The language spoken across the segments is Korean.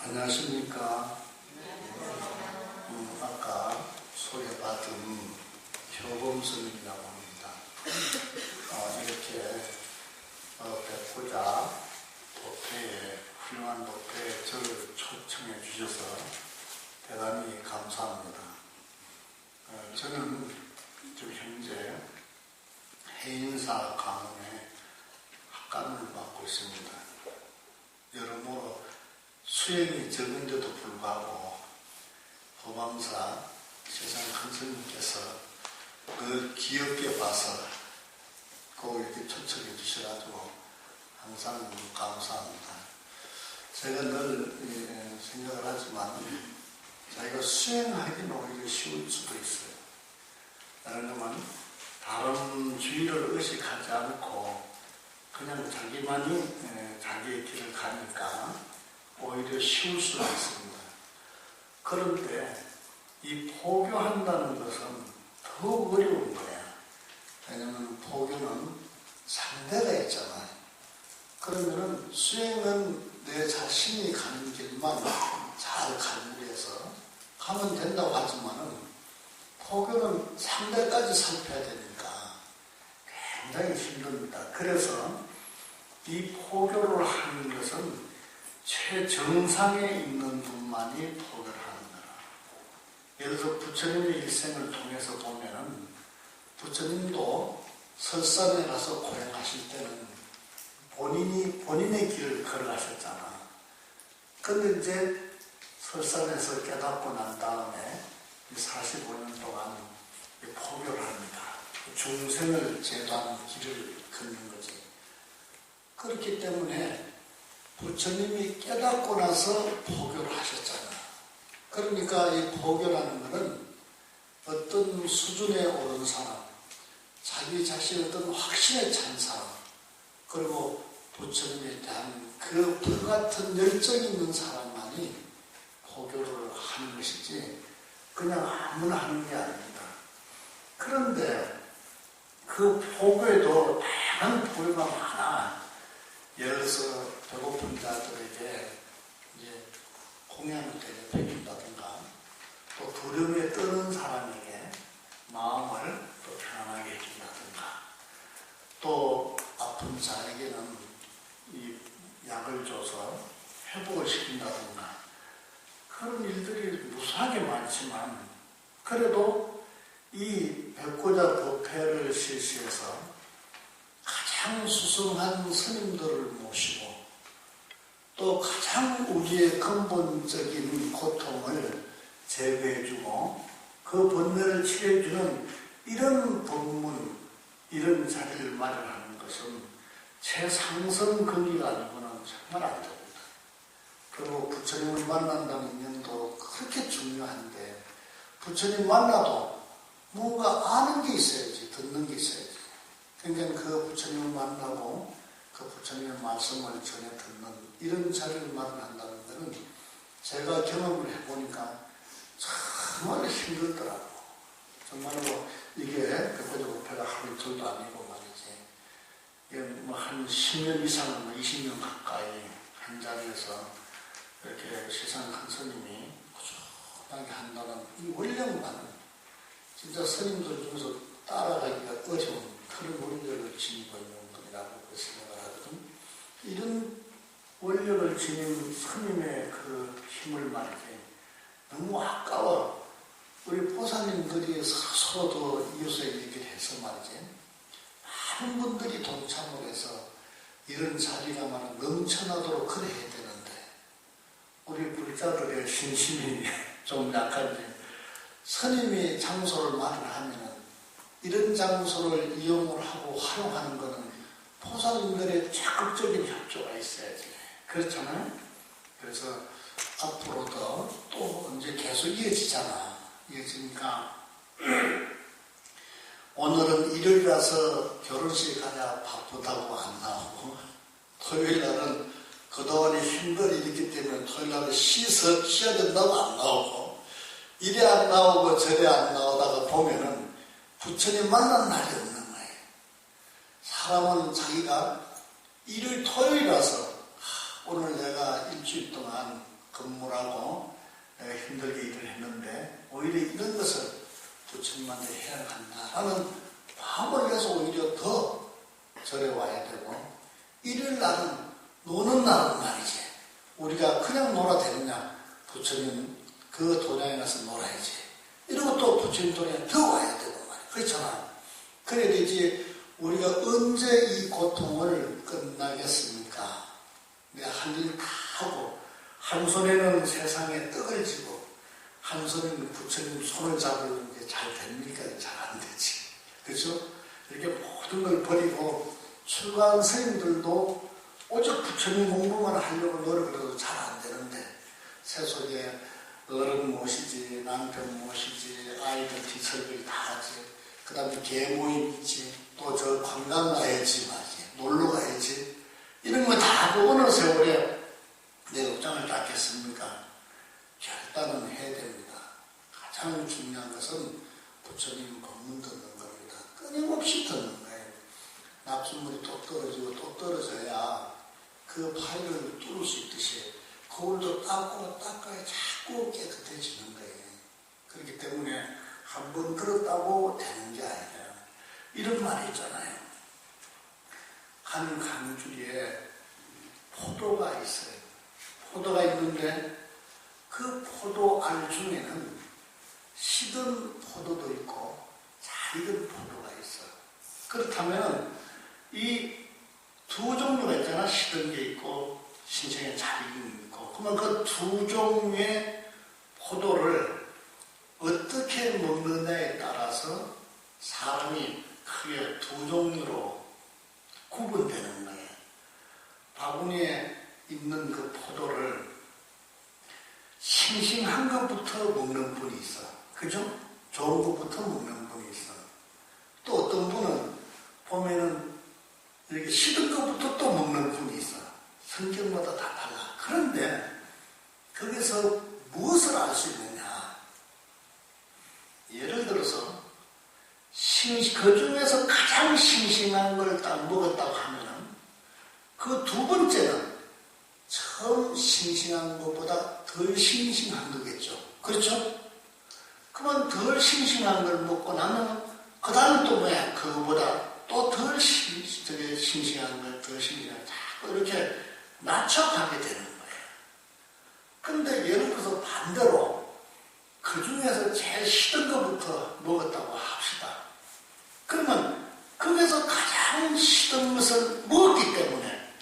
안녕하십니까. 아까 소개받은 효범선이라고 합니다. 이렇게 백고자 법회에, 훌륭한 법회에 저를 초청해 주셔서 대단히 감사합니다. 저는 지금 현재 해인사 강원에 학관을 맡고 있습니다. 여러모로 수행이 적은데도 불구하고 법왕사 세상 큰 스님께서 늘 귀엽게 봐서 꼭 이렇게 초청해 주셔가지고 항상 감사합니다. 제가 늘 생각을 하지만 자기가 수행하기는 오히려 쉬울 수도 있어요. 왜냐하면 다른 주의를 의식하지 않고 그냥 자기만이 자기의 길을 가니까 오히려 쉬울 수가 있습니다. 그런데 이 포교한다는 것은 더욱 어려운 거야. 왜냐하면 포교는 상대가 있잖아요. 그러면은 수행은 내 자신이 가는 길만 잘 가누려서 가면 된다고 하지만은 포교는 상대까지 살펴야 되니까 굉장히 힘듭니다. 그래서 이 포교를 하는 것은 최정상에 있는 분만이 포교를 하는 거라. 예를 들어 부처님의 일생을 통해서 보면은 부처님도 설산에 가서 고행하실 때는 본인의 길을 걸어가셨잖아. 근데 이제 설산에서 깨닫고 난 다음에 45년 동안 포교를 합니다. 중생을 제도하는 길을 걷는 거지. 그렇기 때문에 부처님이 깨닫고 나서 포교를 하셨잖아. 그러니까 이 포교라는 것은 어떤 수준에 오른 사람, 자기 자신의 어떤 확신에 찬 사람, 그리고 부처님에 대한 그 불같은 열정이 있는 사람만이 포교를 하는 것이지 그냥 아무나 하는 게 아닙니다. 그런데 그 포교에도 다양한 포교가 많아. 예를 들어서 배고픈 자들에게 이제 공양을 베푼다든가, 또 두려움에 떠는 사람에게 마음을 또 편안하게 해준다든가, 또 아픈 자에게는 이 약을 줘서 회복을 시킨다든가, 그런 일들이 무수하게 많지만, 그래도 이 백고자 법회를 실시해서 가장 수승한 스님들을 모시고 또 가장 우리의 근본적인 고통을 제거해주고 그 번뇌를 치료해주는 이런 법문, 이런 자리를 마련하는 것은 최상승 근기가 아니고는 정말 안 됩니다. 그리고 부처님을 만난다는 인연도 그렇게 중요한데 부처님 만나도 뭔가 아는 게 있어야지, 듣는 게 있어야지. 그러니까 그 부처님을 만나고 그 부처님의 말씀을 전해 듣는 이런 자리를 마련한다는 것은 제가 경험을 해보니까 정말 힘들더라고. 정말로 이게 백고자 법회가 하루 이틀도 아니고 말이지. 이게 뭐 한 10년 이상은 20년 가까이 한 자리에서 이렇게 세상 큰 스님이 꾸준하게 한다는 이 원령만은 진짜 스님들 중에서 따라가기가 어려운 그런 원력을 지니고 있는 분이라고 생각을 하거든. 이런 원력을 지닌 스님의 그 힘을 말이지 너무 아까워. 우리 보살님들이 서로도 이웃에 얘기를 해서 말이지 많은 분들이 동참을 해서 이런 자리가 말은 넘쳐나도록 그래 해야 되는데 우리 불자들의 신심이 좀 약한데 스님이 장소를 마련하면은 이런 장소를 이용을 하고 활용하는 것은 보살님들의 적극적인 협조가 있어야지. 그렇잖아요? 그래서 앞으로도 또 이제 계속 이어지잖아. 이어지니까 오늘은 일요일이라서 결혼식 가냐 바쁘다고 안 나오고 토요일날은 그동안에 힘들이 있기 때문에 토요일날은 쉬어야 된다고 안 나오고 이래 안 나오고 저래 안 나오다가 보면은 부처님 만난 날이 없는 거예요. 사람은 자기가 일요일 토요일이라서 오늘 내가 일주일 동안 근무라고 내가 힘들게 일을 했는데 오히려 이런 것을 부처님한테 해야 한다 하는 마음을 내서 오히려 더 절에 와야 되고, 일요일 날은 노는 날은 말이지 우리가 그냥 놀아 되느냐, 부처님 그 도량에 가서 놀아야지 이러고 또 부처님 도량에 더 와야 되고 말이야. 그렇잖아. 그래야 되지. 우리가 언제 이 고통을 끝나겠습니까? 내가 할 일 다 하고 한 손에는 세상에 떡을 쥐고 한 손에는 부처님 손을 잡으려는 게 잘 됩니까? 잘 안 되지. 그렇죠? 이렇게 모든 걸 버리고 출가한 스님들도 오직 부처님 공부만 하려고 노력을 해도 잘 안 되는데, 세속에 어른 모시지, 남편 모시지, 아이들 뒤설거리 다 하지, 그 다음에 계모임 있지, 또 저 관광 가야지 말이지, 놀러 가야지, 이런 거 다 하고 어느 세월에 내 업장을 닦겠습니까? 결단은 해야 됩니다. 가장 중요한 것은 부처님 법문 듣는 겁니다. 끊임없이 듣는 거예요. 납수물이 또 떨어지고 또 떨어져야 그 파일을 뚫을 수 있듯이 거울도 닦고 닦아야 자꾸 깨끗해지는 거예요. 그렇기 때문에 한 번 들었다고 되는 게 아니에요. 이런 말이 있잖아요. 한 강주리에 포도가 있어요. 포도가 있는데 그 포도 알 중에는 시든 포도도 있고 잘 익은 포도가 있어요. 그렇다면 이 두 종류가 있잖아. 시든 게 있고 신생에 잘 익은 게 있고. 그러면 그 두 종류의 포도를 어떻게 먹느냐에 따라서 사람이 크게 두 종류로 구분되는 거예요. 바구니에 있는 그 포도를 싱싱한 것부터 먹는 분이 있어. 그죠? 좋은 것부터 먹는 분이 있어. 또 어떤 분은 보면은 이렇게 시든 것부터 또 먹는 분이 있어. 성격마다 다 달라. 그런데 거기서 무엇을 알 수 있느냐? 예를 들어서 그 중에서 가장 싱싱한 걸 딱 먹었다고 하면은 그 두 번째는 처음 싱싱한 것보다 덜 싱싱한 거겠죠. 그렇죠? 그러면 덜 싱싱한 걸 먹고 나면 그 다음에 또 뭐야? 그거보다 또 덜 싱싱한 걸, 덜 싱싱한 걸 자꾸 이렇게 낮춰가게 되는 거예요. 근데 예를 들어서 반대로 그 중에서 제일 시든 것부터 먹었다고 합시다. 그러면 거기서 가장 시든 것을 먹었기 때문에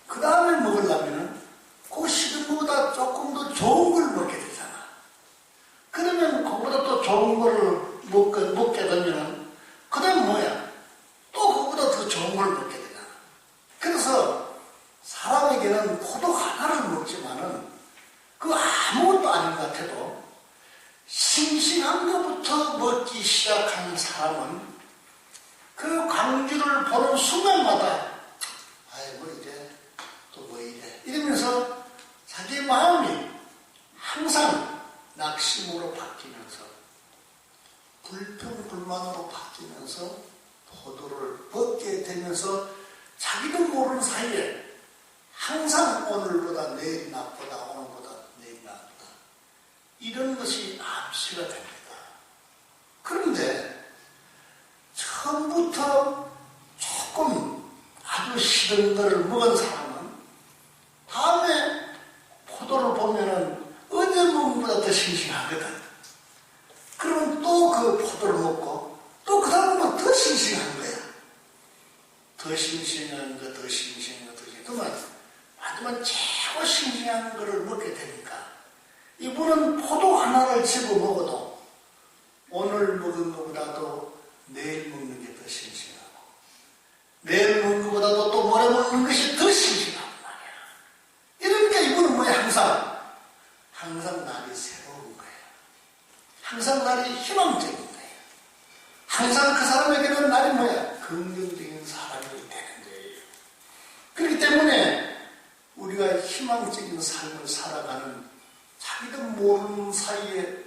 그 다음에 먹으려면 그 시든 것보다 조금 더 좋은 걸 먹게 되잖아. 그러면 그거보다 또 좋은 걸 먹게 되면 그 다음 뭐야? 또 그거보다 더 좋은 걸 먹게 되잖아. 그래서 사람에게는 포도 하나를 먹지만은 그 아무것도 아닌 것 같아도 싱싱한 것부터 먹기 시작한 사람은 그 광주를 보는 순간마다 아이 뭐 이래 또 뭐 이래 이러면서 자기 마음이 항상 낙심으로 바뀌면서 불평불만으로 바뀌면서 포도를 먹게 되면서 자기도 모르는 사이에 항상 오늘보다 내일이 나쁘다, 오늘보다 내일이 나쁘다, 이런 것이 암시가 됩니다. 그런데 처음부터 조금 아주 싫은 것을 먹은 사람은 다음에 포도를 보면은 어제 먹은 것보다 더 싱싱하거든. 그러면 또 그 포도를 먹고 또 그 다음은 더 싱싱한 거야. 더 싱싱한 거, 더 싱싱한 거, 더 싱싱한 거. 그러면 하지만 최고 싱싱한 거를 먹게 되니까 이분은 포도 하나를 집어 먹어도 오늘 먹은 것보다도 내일 먹는 게 더 싱싱하고 내일 먹는 것보다도 또 모레 먹는 것이 더 싱싱하단 말이야. 이러니까 이분은 뭐야? 항상 날이 새로운 거예요. 항상 날이 희망적인 거예요. 항상 그 사람에게는 날이 뭐야? 긍정적인 사람이 되는 거예요. 그렇기 때문에 우리가 희망적인 삶을 살아가는 자기도 모르는 사이에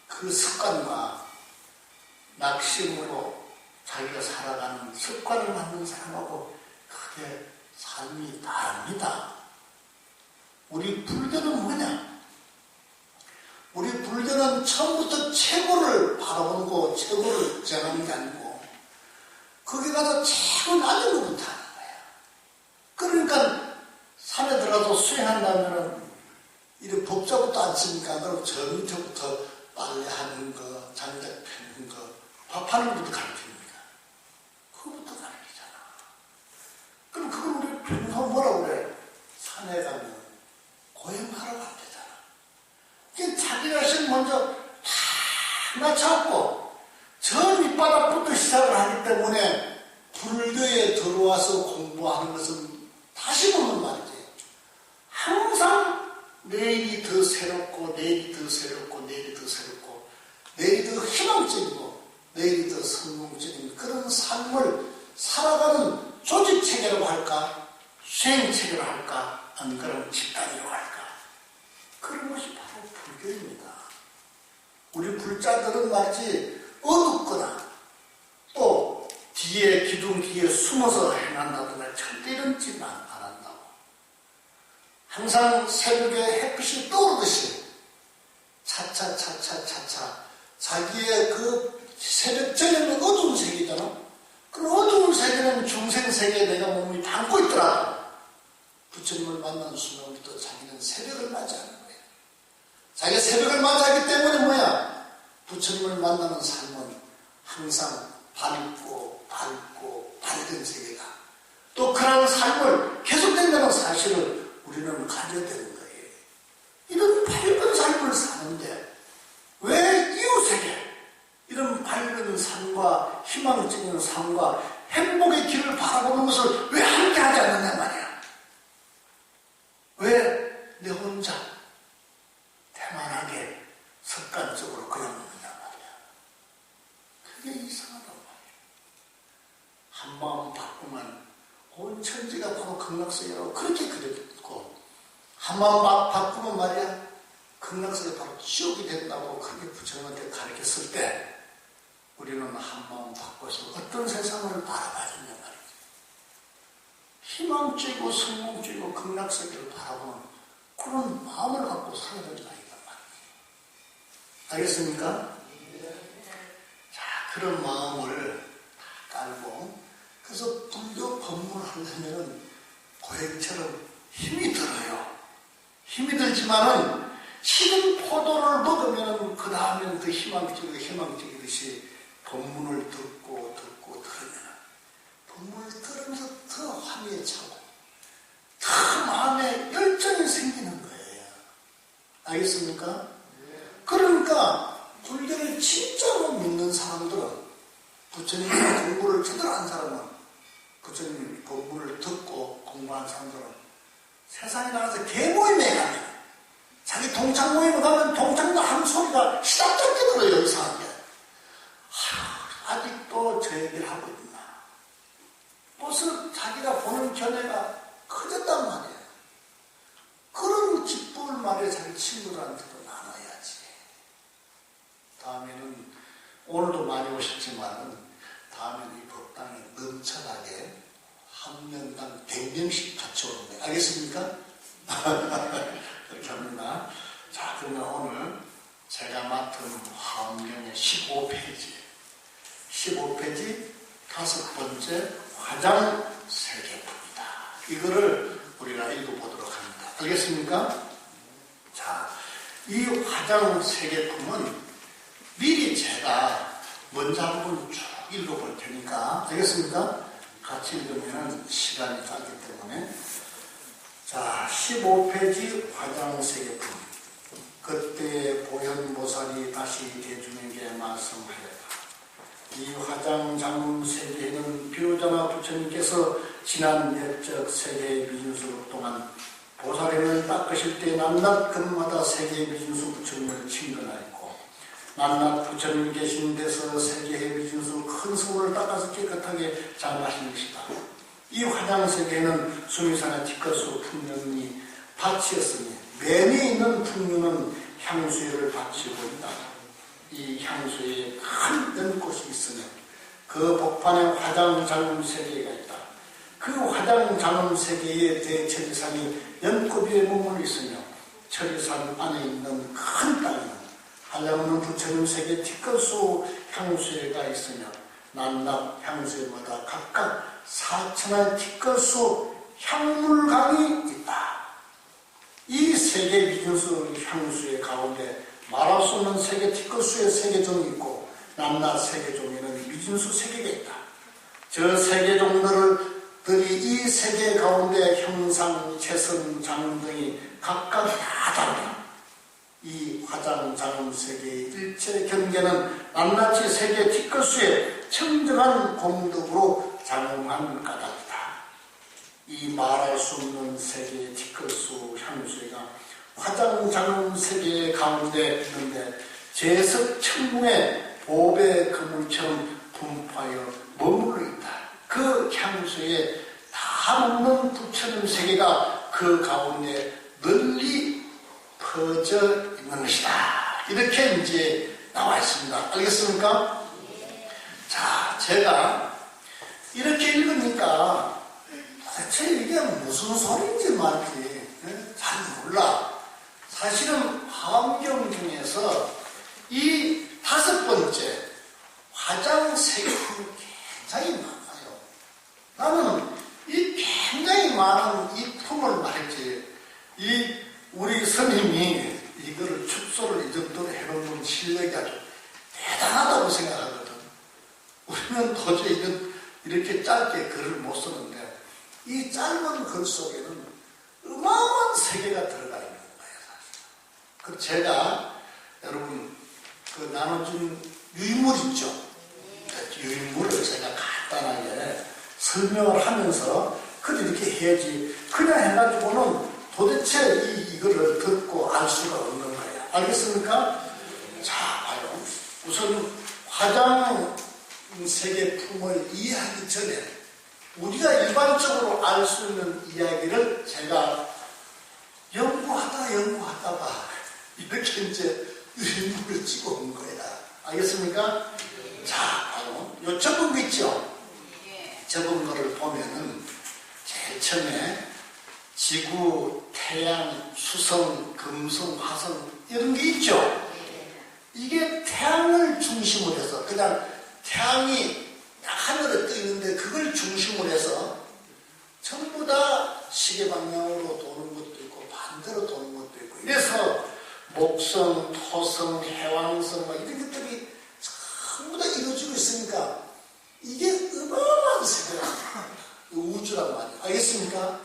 그 습관과 낙심으로 자기가 살아가는 습관을 만든 사람하고 크게 삶이 다릅니다. 우리 불교는 뭐냐? 우리 불교는 처음부터 최고를 바라보는 거, 최고를 정하는 게 아니고 거기 가서 최고 낮은 것부터 하는 거야. 그러니까 산에 들어가서 수행한다면은 이렇게 법자부터 안 쓰니까 그럼 저 밑에부터 빨래하는 거, 장작 펴는 거, 밥하는 것부터 가르칩니다. 그거부터 가르치잖아. 그럼 그걸 우리 평소 뭐라고 그래? 산에 가면 고행하러 가면 되잖아. 그러니까 자기 자신 먼저 다 낮춰갖고 저 밑바닥부터 시작을 하기 때문에 불교에 들어와서 공부하는 것은 다시 보는 말이지. 항상 내일이 더 새롭고 내일이 더 새롭고 내일이 더 새롭고 내일이 더 희망적이고 내일이 더 성공적인 그런 삶을 살아가는 조직체계라고 할까? 수행체계라고 할까? 안 그러면 집단이라고 할까? 그런 것이 바로 불교입니다. 우리 불자들은 말이지 어둡거나 또 뒤에 기둥 뒤에 숨어서 행한다든가 절대 이런 짓 안 한다고. 항상 새벽에 햇빛이 떠오르듯이 차차 자기의 그 새벽 저녁은 어두운 세계잖아. 그 어두운 세계는 중생세계에 내가 몸이 담고 있더라도 부처님을 만나는 순간부터 자기는 새벽을 맞이하는 거예요. 자기가 새벽을 맞이하기 때문에 뭐야? 부처님을 만나는 삶은 항상 밝고 밝은 세계다. 또 그런 삶을 계속된다는 사실을 우리는 가져야 되는 거예요. 이런 밝은 삶을 사는데 왜 이웃에게 이런 밝은 삶과 희망적인 삶과 행복의 길을 바라보는 것을 왜 함께 하지 않느냐 말이야. 왜 내 혼자 태만하게 습관적으로 그냥 먹느냐 말이야. 그게 이상하단 말이야. 한 마음 바꾸면 온 천지가 바로 극락세계라고 그렇게 그려졌고 한 마음 바꾸면 말이야 극락세계 바로 지옥이 된다고 그렇게 부처님한테 가르쳤을 때 우리는 한 마음 바꿔서 어떤 세상을 바라봐야 되냐 말이지. 희망적이고 성공적이고 극락세계를 바라보는 그런 마음을 갖고 살아야 된다 이란 말이지. 알겠습니까? 자, 그런 마음을 깔고 그래서 불교 법문을 하려면 고행처럼 힘이 들어요. 힘이 들지만은 지금 포도를 먹으면 그 다음에는 더 희망적이듯이 법문을 듣고 들으면 법문을 들으면서 더 화미에 차고 더 마음에 열정이 생기는 거예요. 알겠습니까? 그러니까 불교를 진짜로 믿는 사람들은 부처님의 공부를 제대로 한 사람은 부처님 법문을 듣고 공부한 사람들은 세상에 나가서 개모임에 가면 자기 동창 모임에 가면 동창도 한 소리가 시답답게 들어요. 이상하게. 아직도 저 얘기를 하고 있나. 벌써 자기가 보는 견해가 커졌단 말이에요. 그런 기쁨을 말해 자기 친구들한테도 나눠야지. 다음에는 오늘도 많이 오셨지만 다음에는 이 법당에 넘쳐나게 한 명당 100명씩 같이 오는 거예요. 알겠습니까? 그렇게 합니다. 자, 그러면 오늘 제가 맡은 화엄경의 15페이지 5번째 화장세계품이다. 이거를 우리가 읽어보도록 합니다. 알겠습니까? 자, 이 화장세계품은 미리 제가 먼저 한번 쭉 읽어볼 테니까 알겠습니까? 같이 읽으면 시간이 짧기 때문에 자, 15페이지 화장세계품. 그때 보현보살이 다시 대중에게 말씀하였다. 이 화장장세계에는 비로자나 부처님께서 지난 옛적 세계의 미진수 동안 보살행을 닦으실 때 낮낮 금마다 세계의 미진수 부처님을 친근하였고 낮낮 부처님 계신 데서 세계의 미진수 큰 성을 닦아서 깨끗하게 장하신 것이다. 이 화장세계에는 수미산의 티커수 풍륜이 밭이었으니 맨에 있는 풍륜은 향수를 바치고 있다. 이 향수에 큰 연꽃이 있으며 그 복판에 화장장음세계가 있다. 그 화장장음세계의 대천리산이 연꽃 위에 머물러 있으며 천리산 안에 있는 큰 땅은 한량없는 부처님 세계 티끌수 향수회가 있으며 난납 향수회마다 각각 4천의 티끌수 향물강이 있다. 이 세계 미진수 향수회 가운데 말할 수 없는 세계 티끌수의 세계종이 있고 남나 세계종에는 미진수 세계가 있다. 저 세계종들이 이 세계 가운데 형상, 체성, 장음 등이 각각 다 다르다. 이 화장, 장음 세계의 일체 경계는 낱낱이 세계 티끌수의 청정한 공덕으로 장음한 까닭이다. 이 말할 수 없는 세계의 티끌수 향수가 화장, 장음 세계 가운데 있는데 제석 천궁의 보배 그물처럼 분파하여 머물러 있다. 그 향수에 다 먹는 부처님 세계가 그 가운데 널리 퍼져 있는 것이다. 이렇게 이제 나와 있습니다. 알겠습니까? 자, 제가 이렇게 읽으니까 도대체 이게 무슨 소리인지 말이지 잘 몰라. 사실은 화엄경 중에서 이 5번째 화장세계품이 굉장히 많아요. 나는 이 굉장히 많은 이 품을 말했지. 이 우리 스님이 이거를 축소를 이 정도로 해놓은 실력이 아주 대단하다고 생각하거든. 우리는 도저히 이렇게 짧게 글을 못 쓰는데 이 짧은 글 속에는 어마어마한 세계가 들어가 있는 거예요, 사실. 그 제가 여러분 그 나눠준 유인물 있죠? 유인물을 제가 간단하게 설명을 하면서 그래 이렇게 해야지. 그냥 해가지고는 도대체 이거를 듣고 알 수가 없는 거야. 알겠습니까? 자, 봐요. 우선 화장 세계품을 이해하기 전에 우리가 일반적으로 알 수 있는 이야기를 제가 연구하다가 이렇게 이제 유인물을 찍어 온 거야. 알겠습니까? 자, 봐요. 요 접은 거 있죠? 접은 거를 보면은 제일 처음에 지구, 태양, 수성, 금성, 화성 이런 게 있죠. 이게 태양을 중심으로 해서 그냥 태양이 하늘에 떠 있는데 그걸 중심으로 해서 전부 다 시계 방향으로 도는 것도 있고 반대로 도는 것도 있고 이래서 목성, 토성, 해왕성 이런 것들이 전부 다 이루어지고 있으니까 이게 어마어마한 세계란 우주란 말이에요. 알겠습니까?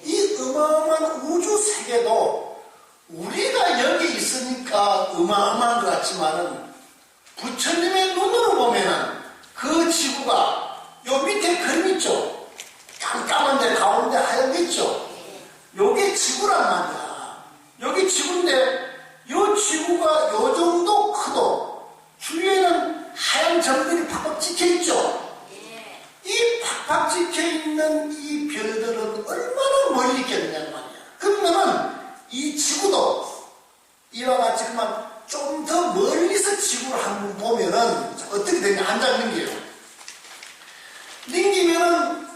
이 어마어마한 우주 세계도 우리가 여기 있으니까 어마어마한 것 같지만은 부처님의 눈으로 보면은 그 지구가 요 밑에 그림 있죠? 깜깜한데 가운데 하얀 게 있죠? 요게 지구란 말이야. 여기 지구인데 요 지구가 요 정도 크도 주위에는 하얀 점들이 팍팍 찍혀있죠? 이 팍팍 찍혀있는 이 별들은 얼마나 멀리 있겠느냐는 말이야. 그러면은 이 지구도 이와 같이 그만 좀 더 멀리서 지구를 한번 보면은 어떻게 되냐. 한 장 넘겨요. 넘기면은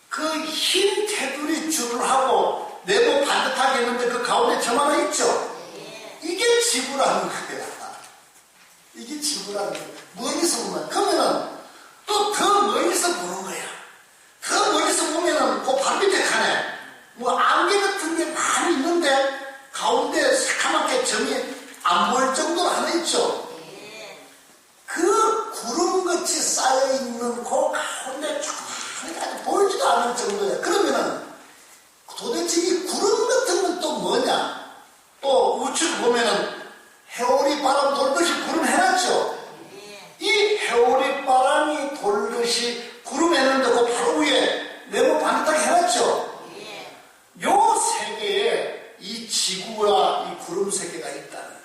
그 흰 테두리 줄을 하고 네모 반듯하게 했는데 그 가운데 점 하나 있죠? 이게 지구라는 거야. 이게 지구라는 거야. 멀리서 보면. 그러면은 또 더 멀리서 보는 거야. 더 멀리서 보면은 그 바로 밑에 칸에 뭐 안개 같은 게 많이 있는데 가운데 새카맣게 점이 안 보일 정도로 하나 있죠? 그 구름같이 쌓여있는 그 가운데 조그맣게 보이지도 않을 정도야. 그러면은 도대체 이 구름 같은 건 또 뭐냐? 또 우측 보면은 해오리 바람 돌듯이 구름 해놨죠? 이 해오리 바람이 돌듯이 구름 해놨는데 그 바로 위에 네모 반듯하게 해놨죠? 요 세계에 이 지구와 이 구름 세계가 있다는 거야.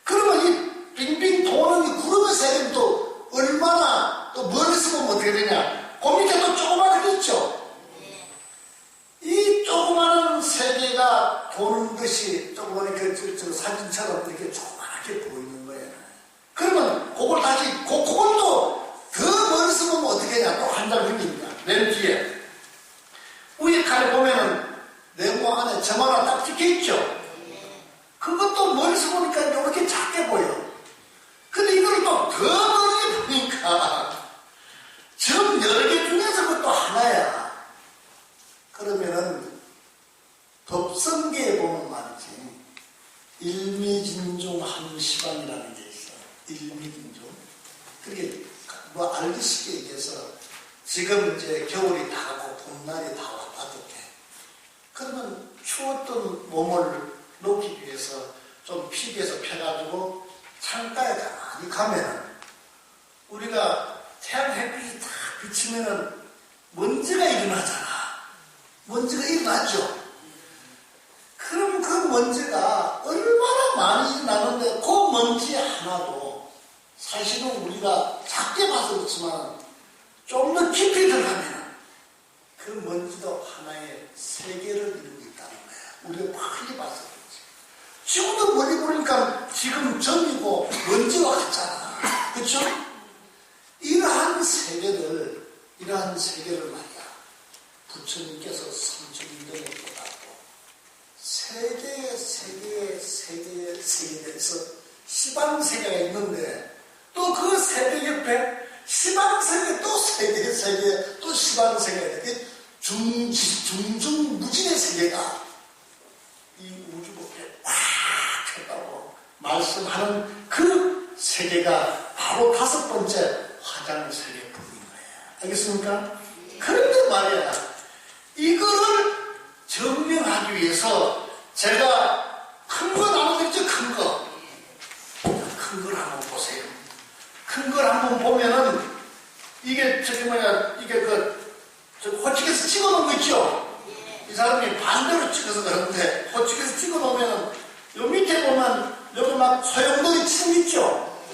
그러면 이 빙빙 도는 이 구름의 세계는 또 얼마나 또 멀리서 보면 어떻게 되냐? 그 밑에 또 조그마한 게 있죠? 이 조그마한 세계가 도는 것이 조그마한 저 사진처럼 이렇게 조그맣게 보이는 거예요. 그러면 그걸 다시, 그걸 또 더 멀리서 보면 어떻게 되냐? 또 한 장 흘립니다. 맨 뒤에. 위에 칸에 보면은 네모 안에 점 하나 딱 찍혀 있죠? 그것도 멀리서 보니까 이렇게 작게 보여. 근데 이걸 또 더 멀리 보니까 점 여러 개 중에서 그것도 하나야. 그러면은 법성계에 보면 말이지, 일미진중 함시방이라는 게 있어. 일미진중. 그게 뭐 알기 쉽게 얘기해서 지금 이제 겨울이 다 가고 봄날이 다 왔다듯해. 그러면 추웠던 몸을 녹이기 위해서 좀 피부에서 펴가지고 창가에 가만히 가면은 우리가 태양 햇빛이 딱 비치면은 먼지가 일어나잖아. 먼지가 일어나죠. 그럼 그 먼지가 얼마나 많이 일어나는데 그 먼지 하나도 사실은 우리가 작게 봐서 그렇지만 좀 더 깊이 들어가면 그 먼지도 하나의 세계를 이루고 있다는 거야. 우리가 빨리 봐서 그렇지. 지금도 멀리 보니까 지금 점이고 먼지와 같잖아. 그렇죠? 이러한 세계를 말이야. 부처님께서 성천인정에 깨닫고 세계에서 시방세계가 있는데 또 그 세계 옆에 시방세계 또 세계 또 시방세계가 이렇게 중중무진의 세계가 이 우주법에 꽉 찼다고 말씀하는 그 세계가 바로 5번째 화장세계품인 거예요. 알겠습니까? 그런데 말이야, 이거를 증명하기 위해서 제가 큰 거 나눠드렸죠. 큰 걸 한번 보세요. 큰 걸 한번 보면은 이게 호치에서 찍어 놓은 거 있죠? 이 사람이 반대로 찍어서 그러는데 호치에서 찍어 놓으면은 요 밑에 보면 여기 막 소용돌이 춤 있죠?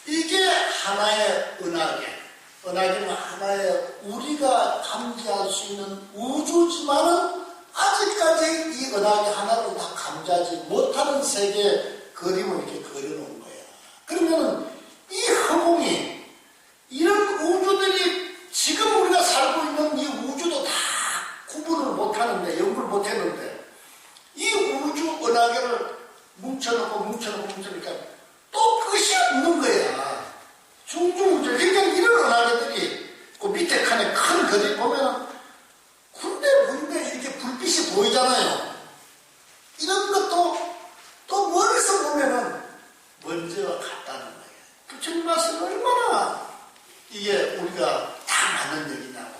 이게 하나의 은하계는 하나의 우리가 감지할 수 있는 우주지만은 아직까지 이 은하계 하나를 다 감지하지 못하는 세계의 그림을 이렇게 그려놓은 거예요. 그러면 이 허공이 이런 우주들이 지금 우리가 살고 있는 이 우주도 다 구분을 못하는데, 연구를 못했는데 이 우주 은하계를 뭉쳐놓으니까 또 끝이 없는 거야. 중중우주. 그러니까 이런 은하계들이 그 밑에 칸에 큰 거리 보면 군데 이렇게 불빛이 보이잖아요. 이런 것도 또 멀리서 보면은 먼지와 같다는 거예요. 부처님 말씀은 얼마나 이게 우리가 다 맞는 얘기냐고.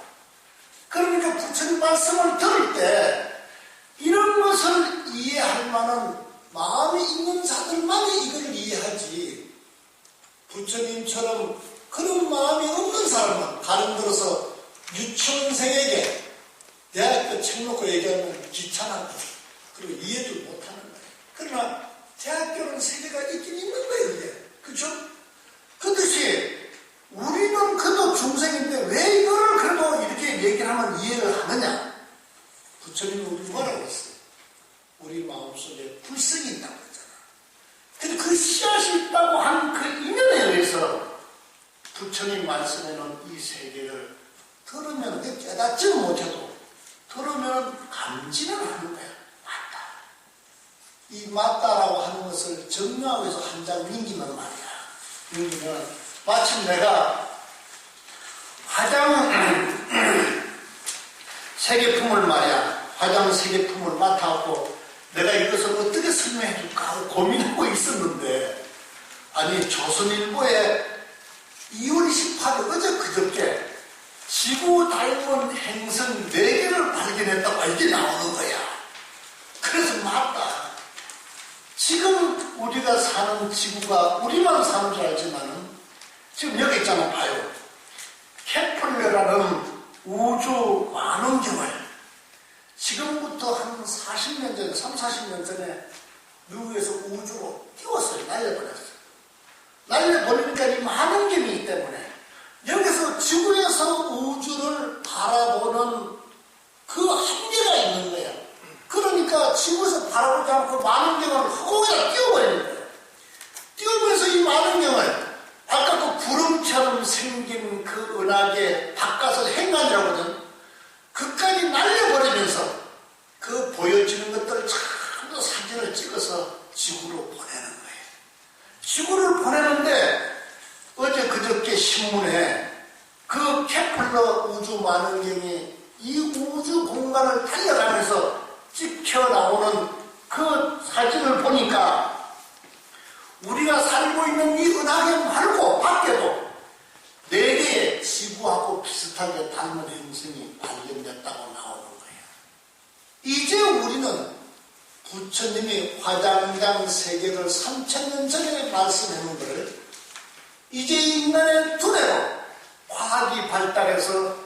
그러니까 부처님 말씀을 들을 때 이런 것을 이해할 만한 마음이 있는 자들만이 이걸 이해하지, 부처님처럼 그런 마음이 없는 사람은, 가령 들어서 유치원생에게 대학교 책 놓고 얘기하면 귀찮아거든. 그리고 이해도 못하는 거예요. 그러나 대학교는 세계가 있긴 있는 거예요, 이게. 그렇죠? 그렇듯이 우리는 그래도 중생인데 왜 이거를 그래도 이렇게 얘기를 하면 이해를 하느냐? 부처님이 우리 뭐라고 했어요? 우리 마음속에 불성이 있다고 했잖아. 근데 그 씨앗이 있다고 한 그 인연에 의해서 부처님 말씀에는 이 세계를 들으면 깨닫지는 못해도 들으면 감지는 하는 거야. 맞다. 이 맞다라고 하는 것을 증명하기 위해서 한 장 넘기면 말이야. 넘기면 마침 내가 화장 세계품을 말이야. 화장 세계품을 맡아갖고 내가 이것을 어떻게 설명해 줄까 하고 고민하고 있었는데, 아니 조선일보에 2월 28일 어제 그저께 지구 닮은 행성 4개를 발견했다고 이게 나오는 거야. 그래서 맞다. 지금 우리가 사는 지구가 우리만 사는 줄 알지만은 지금 여기 있잖아, 봐요. 케플러라는 우주 망원경을 지금부터 한 40년 전에, 40년 전에 미국에서 우주로 띄웠어요. 날려버렸어요. 날려버리니까 이 망원경이 있기 때문에 여기서 지구에서 우주를 바라보는 그 한계가 있는 거예요. 그러니까 지구에서 바라보지 않고 망원경을 허공에다 띄워버리는 거예요. 띄우면서 이 망원경을 아까 그 구름처럼 생긴 그 은하계 바깥에서 행간이라거든. 그까지 날려버리면서 그 보여지는 것들을 전부 사진을 찍어서 공간을 달려가면서 찍혀 나오는 그 사진을 보니까 우리가 살고 있는 이 은하계 말고 밖에도 4개의 지구하고 비슷하게 닮은 행성이 발견됐다고 나오는 거예요. 이제 우리는 부처님이 화장장 세계를 3000년 전에 말씀해 놓은 것을 이제 인간의 두뇌로 과학이 발달해서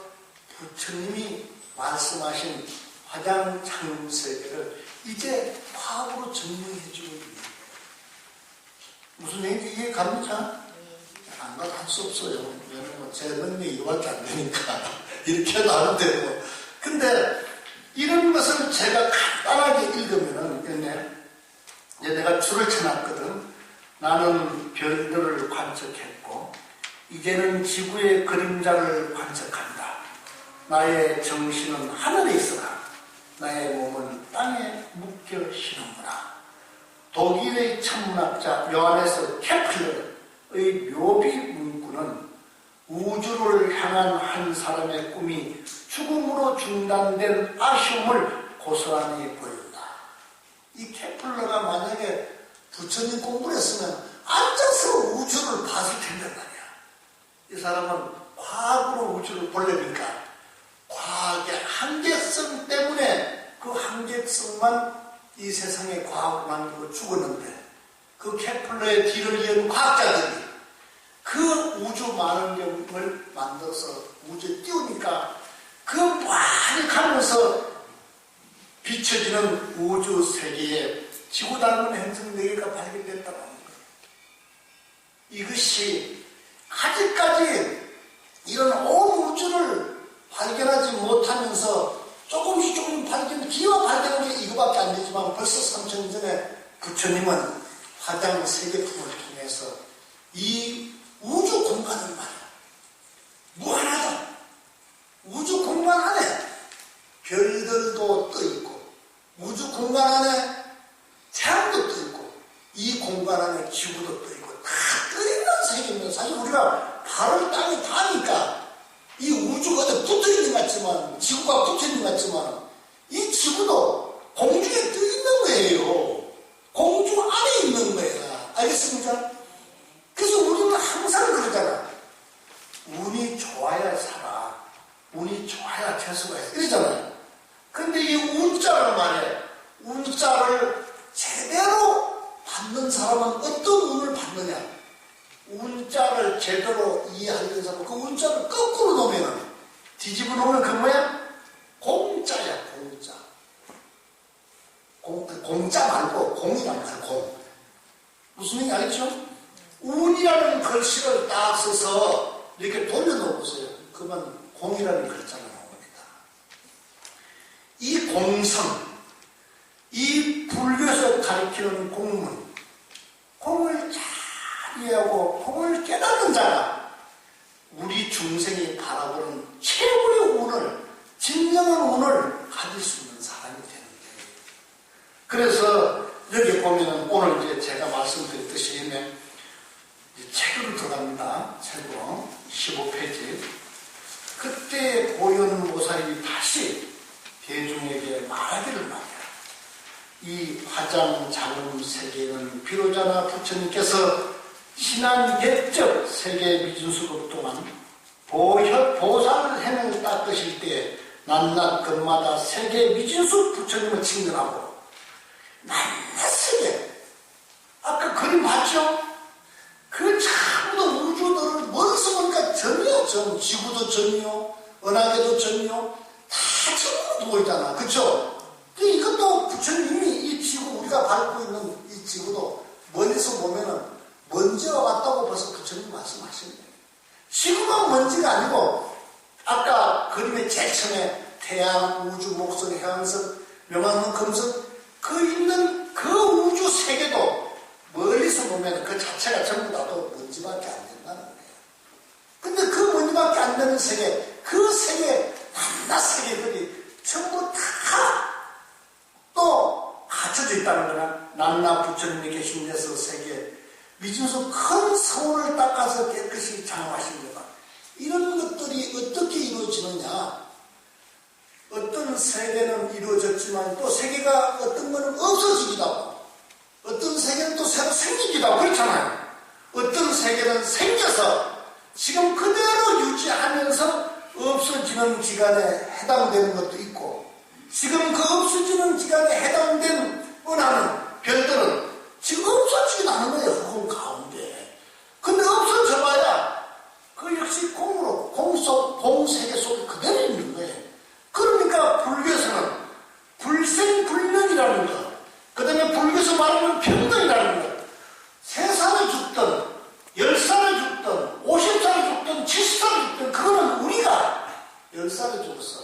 부처님이 말씀하신 화장장 세계를 이제 과학으로 증명해 주고 있는 거예요. 무슨 얘기인지 이해 갑니까? 안 가도 할 수 없어요. 왜냐면 제 능력이 이거밖에 안 되니까 이렇게 해도 안 되고. 근데 이런 것을 제가 간단하게 읽으면은 이제 내가 줄을 쳐놨거든. 나는 별들을 관측했고 이제는 지구의 그림자를 관측한다. 나의 정신은 하늘에 있으나 나의 몸은 땅에 묶여 쉬는구나. 독일의 천문학자 요하네스 케플러의 묘비 문구는 우주를 향한 한 사람의 꿈이 죽음으로 중단된 아쉬움을 고스란히 보인다. 이 케플러가 만약에 부처님 공부를 했으면 앉아서 우주를 봤을 텐데 말이야. 이 사람은 과학으로 우주를 보려니까 과학의 한계성 때문에 그 한계성만 이 세상에 과학을 만들고 죽었는데 그 케플러의 뒤를 이은 과학자들이 그 우주 만원경을 만들어서 우주에 띄우니까 그 많이 가면서 비춰지는 우주 세계에 지구 닮은 행성 4개가 발견됐다고 합니다. 이것이 아직까지 이런 온 우주를 발견하지 못하면서 조금씩 기와 발견한 게 이거밖에 안 되지만 벌써 3000년 전에 부처님은 화장 세계품을 통해서 이 우주 공간을 말이야. 무한하다. 우주 공간 안에 별들도 떠 있고 우주 공간 안에 태양도 떠 있고 이 공간 안에 지구도 떠 있고 다 떠 있는 세계입니다. 사실 우리가 발을 땅에 닿으니까 이 우주가 어디 붙어 있는 것 같지만 지구가 붙어 있는 것 같지만 이 지구도 공중에 떠 있는 거예요. 공중 안에 있는 거야. 알겠습니까? 그래서 우리는 항상 그러잖아. 운이 좋아야 살아. 운이 좋아야 재수가 있어. 이러잖아요. 근데 이 운자를 말해. 운자를 제대로 받는 사람은 어떤 운을 받느냐. 운자를 제대로 이해하는 사람은 그 운자를 거꾸로 놓으면 뒤집어 놓으면 그 뭐야? 공자야. 공자. 공자 말고 공이란 말 공. 무슨 얘기 알겠죠? 운이라는 글씨를 딱 써서 이렇게 돌려놓으세요. 그러면 공이라는 글자가 나옵니다. 이 공성, 이 불교에서 가르치는 공문, 공을 잘 이해하고 공을 깨닫는 자가 우리 중생이 바라보는 최고의 운을, 진정한 운을 가질 수 있는 사람이 되는 거예요. 그래서 여기 보면 오늘 이제 제가 말씀드렸듯이 책으로 들어갑니다. 책으로 15페이지. 그때 고현보살이 다시 대중에게 말하기를 말이야. 이 화장 장음 세계는 비로자나 부처님께서 신한 옛적 세계 미준수급 동안 보살을 해명 닦으실 때 낮낮 금마다 세계 미준수 부처님을 칭찬하고 낮낮 세계 아까 그림 봤죠? 그 전부 우주들을 멀리서 보니까 전이야. 전 지구도 전이요 은하계도 전이요 다 전으로 보이잖아. 그쵸? 이것도 부처님이 이 지구 우리가 밟고 있는 이 지구도 멀리서 보면은 먼지가 왔다고 벌써 부처님 말씀하시는 거예요. 지구가 먼지가 아니고 아까 그림의 제일 처음에 태양, 우주, 목성, 해왕성, 명왕성, 금성 그 있는 그 우주 세계도 멀리서 보면 그 자체가 전부 다도 먼지밖에 안 된다는 거예요. 근데 그 먼지밖에 안 되는 세계, 그 세계, 낮낮 세계들이 전부 다 또 갖춰져 있다는 거야. 낮낮 부처님이 계신 데서 세계, 미진수 큰 성을 닦아서 깨끗이 장하신 거다. 이런 것들이 어떻게 이루어지느냐? 어떤 세계는 이루어졌지만 또 세계가 어떤 거는 없어지기도 하고 어떤 세계는 또 새로 생기기도 하고 그렇잖아요. 어떤 세계는 생겨서 지금 그대로 유지하면서 없어지는 기간에 해당되는 것도 있고 지금 그 없어지는 기간에 해당된 원하는 별들은 지금 없어지긴 않은 거예요. 흑공 가운데. 근데 없어져봐야 그 역시 공으로 공세계 속에 그대로 있는 거예요. 그러니까 불교에서는 불생불멸이라는 것, 그 다음에 불교에서 말하는 평등이라는 것, 3살을 죽든 10살을 죽든 50살을 죽든 70살을 죽든 그거는 우리가 10살을 죽었어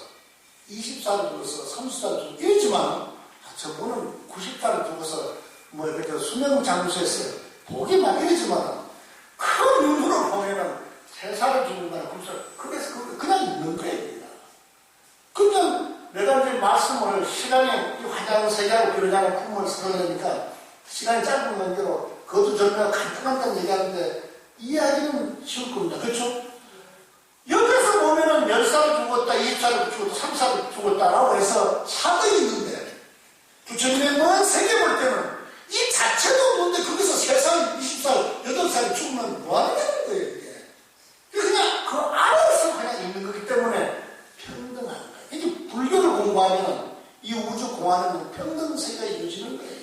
20살을 죽었어 30살을 죽었어 이러지만 저분은 90살을 죽어서 뭐 이렇게 수명장수에서 보기만 이러지만 그 눈으로 보면은 3살을 죽는 거나 9살 그래서 그냥 있는 거예요. 그냥 내가 이제 말씀을 시간에 이 화장세계하고 비로자는 품을 쓰러내니까 시간이 짧은 관계로 그것도 저희가 간단간단 얘기하는데 이야기는 쉬울 겁니다. 그렇죠? 여기서 보면은 10살을 죽었다, 20살을 죽었다, 30살을 죽었다라고 해서 차등이 있는데 부처님의 먼 세계 볼 때는 이 자체도 없는데 거기서 3살, 20살, 8살이 죽으면 뭐 하는 거예요, 이게. 그냥 그 안에서 그냥 있는 거기 때문에 평등한 거예요. 이게 불교를 공부하면 이 우주 공화는 평등세계가 이루어지는 거예요.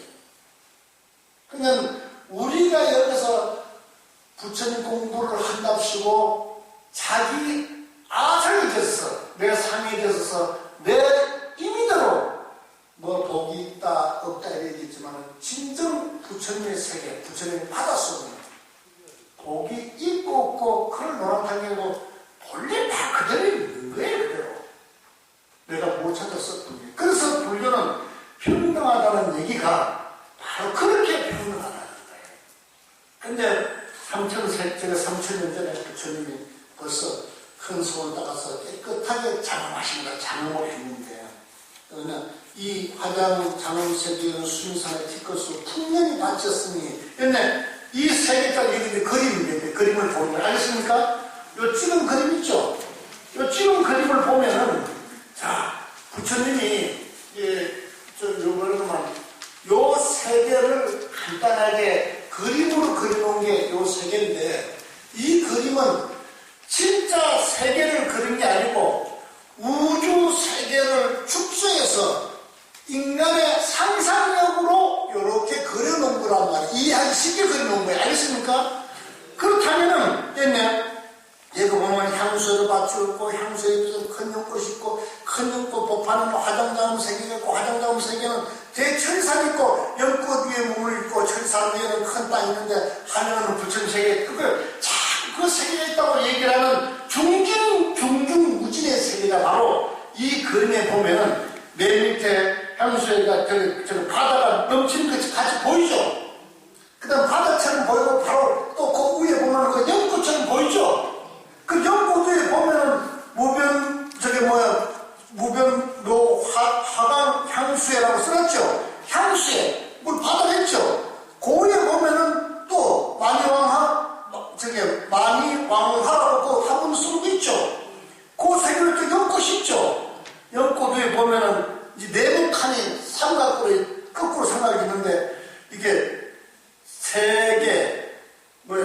그냥 우리가 여기서 부처님 공부를 한답시고 자기 아성이 됐어. 내 상이 됐어서 내 임의대로 뭐 복이 있다 없다 이러겠지만 진정 부처님의 세계, 부처님의 바닷속은 복이 있고 없고 그걸 노란탕이고 본래 다 그대로 있는 거예요. 그대로. 내가 못 찾았어. 그래서 불교는 평등하다는 얘기가 바로 그렇게 평등하다는 거예요. 근데 3,000년 전에 부처님이 벌써 큰 소를 따가서 깨끗하게 장엄하십니다. 장엄을 했는데 그러면 이 화장 장엄세계는 수미산의 티커스 풍년이 바쳤으니 근데 이 세계까지 이렇게 그림인데 그림을 보면 알겠습니까? 요 찍은 그림 있죠? 요 찍은 그림을 보면은 자 부처님이 요 세계를 간단하게 그림으로 그려놓은 게 요 세계인데 이 그림은 진짜 세계를 그린 게 아니고 우주 세계를 축소해서 인간의 상상력으로 이렇게 그려놓은 거란 말이에요. 이해하기 쉽게 그려놓은 거예요. 알겠습니까? 그렇다면은 여기 보면 향수를 받치고 향수에 무슨 큰 연꽃이 있고 큰 연꽃 법하는 화장자음 세계가 있고 화장자음 세계는 대천산 있고 연꽃 위에 몸을 있고 천산 위에는 큰 땅이 있는데 하늘은 부처님 세계 그 세계가 있다고 얘기를 하는 중중무진의 세계가 바로 이 그림에 보면은 맨 밑에 향수에가 저기 바다가 넘치는 것이 같이 보이죠? 그 다음 바다처럼 보이고 바로 또 그 위에 보면 그 연꽃처럼 보이죠? 그 연꽃 위에 보면은 무변로 화강 향수에라고 써놨죠? 향수에 물 바다겠죠? 그 위에 보면은 또 만이왕하라고 그 화분 쓰고 있죠? 그 세계를 또 연꽃이 있죠? 연꽃 위에 보면은 이 네모 칸이 삼각으로 거꾸로 삼각이 있는데 이게 세계,